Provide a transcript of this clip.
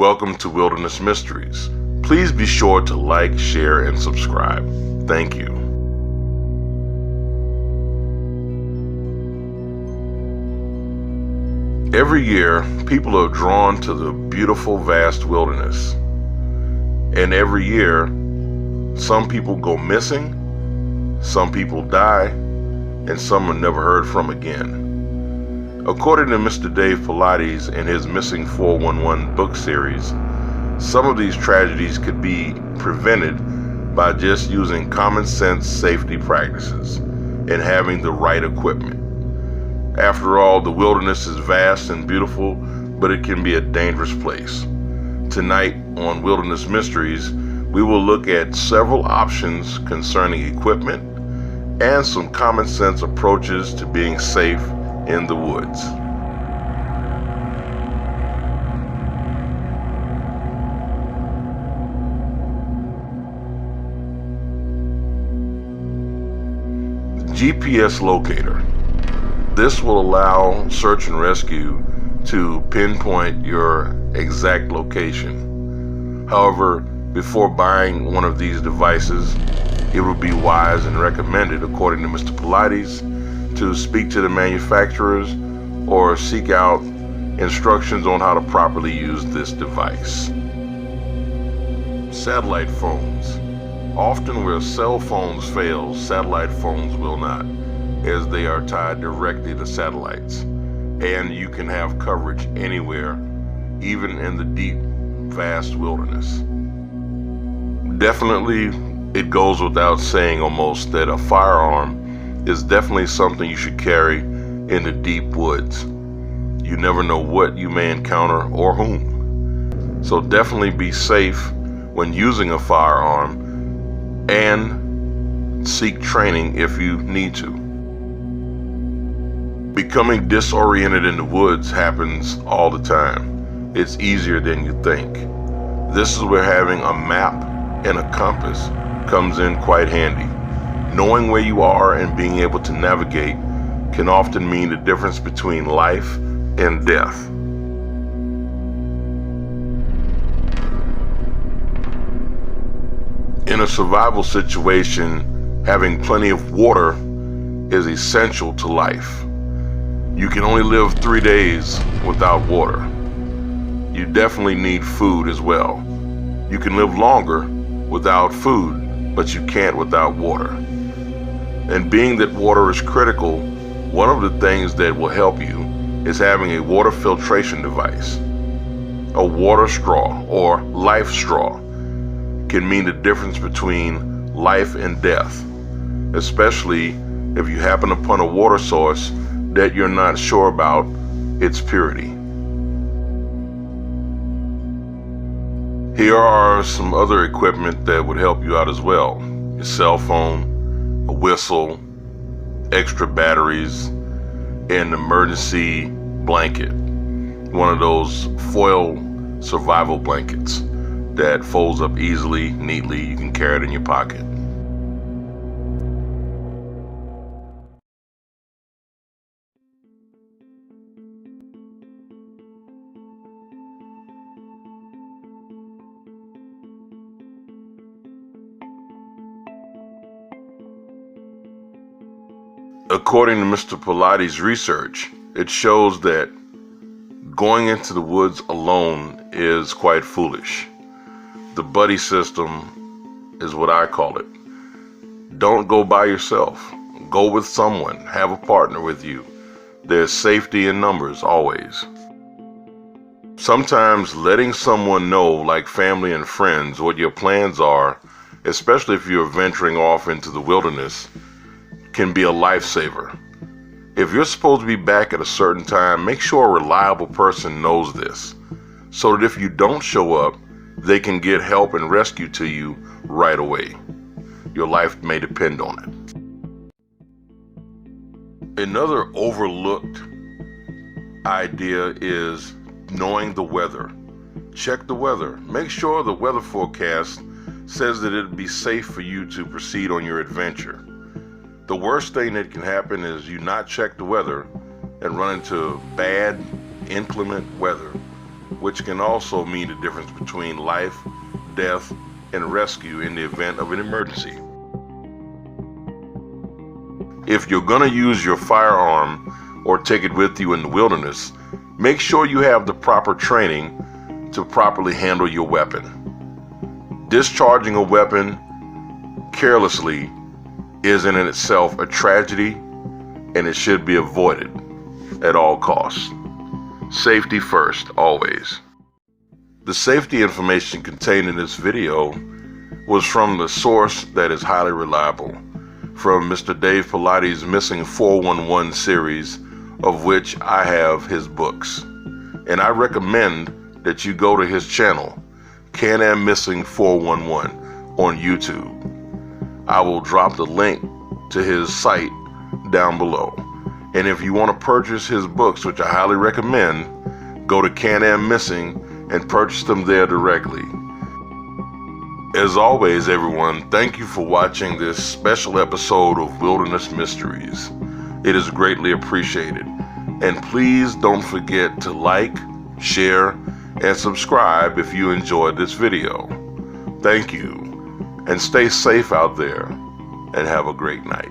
Welcome to Wilderness Mysteries. Please be sure to like, share, and subscribe. Thank you. Every year, people are drawn to the beautiful, vast wilderness. And every year, some people go missing, some people die, and some are never heard from again. According to Mr. Dave Pilates in his Missing 411 book series, some of these tragedies could be prevented by just using common sense safety practices and having the right equipment. After all, the wilderness is vast and beautiful, but it can be a dangerous place. Tonight on Wilderness Mysteries, we will look at several options concerning equipment and some common sense approaches to being safe in the woods. GPS locator. This will allow search and rescue to pinpoint your exact location. However, before buying one of these devices, it would be wise and recommended, according to Mr. Pilates, to speak to the manufacturers or seek out instructions on how to properly use this device. Satellite phones. Often where cell phones fail, satellite phones will not, as they are tied directly to satellites, and you can have coverage anywhere, even in the deep, vast wilderness. Definitely, it goes without saying almost that a firearm is definitely something you should carry in the deep woods. You never know what you may encounter or whom. So definitely be safe when using a firearm and seek training if you need to. Becoming disoriented in the woods happens all the time. It's easier than you think. This is where having a map and a compass comes in quite handy. Knowing where you are and being able to navigate can often mean the difference between life and death. In a survival situation, having plenty of water is essential to life. You can only live 3 days without water. You definitely need food as well. You can live longer without food, but you can't without water. And being that water is critical, one of the things that will help you is having a water filtration device. A water straw or life straw can mean the difference between life and death, especially if you happen upon a water source that you're not sure about its purity. Here are some other equipment that would help you out as well. Your cell phone, a whistle, extra batteries, and an emergency blanket. One of those foil survival blankets that folds up easily, neatly. You can carry it in your pocket. According to Mr. Pilates' research, it shows that going into the woods alone is quite foolish. The buddy system is what I call it. Don't go by yourself. Go with someone. Have a partner with you. There's safety in numbers always. Sometimes letting someone know, like family and friends, what your plans are, especially if you're venturing off into the wilderness, can be a lifesaver. If you're supposed to be back at a certain time, make sure a reliable person knows this, so that if you don't show up, they can get help and rescue to you right away. Your life may depend on it. Another overlooked idea is knowing the weather. Check the weather. Make sure the weather forecast says that it'd be safe for you to proceed on your adventure. The worst thing that can happen is you not check the weather and run into bad, inclement weather which can also mean the difference between life, death, and rescue in the event of an emergency. If you're going to use your firearm or take it with you in the wilderness, make sure you have the proper training to properly handle your weapon. Discharging a weapon carelessly is in itself a tragedy, and it should be avoided at all costs. Safety first, always. The safety information contained in this video was from the source that is highly reliable, from Mr. Dave Pilates' Missing 411 series, of which I have his books. And I recommend that you go to his channel, Canam Missing 411, on YouTube. I will drop the link to his site down below. And if you want to purchase his books, which I highly recommend, go to Canam Missing and purchase them there directly. As always, everyone, thank you for watching this special episode of Wilderness Mysteries. It is greatly appreciated. And please don't forget to like, share, and subscribe if you enjoyed this video. Thank you, and stay safe out there, and have a great night.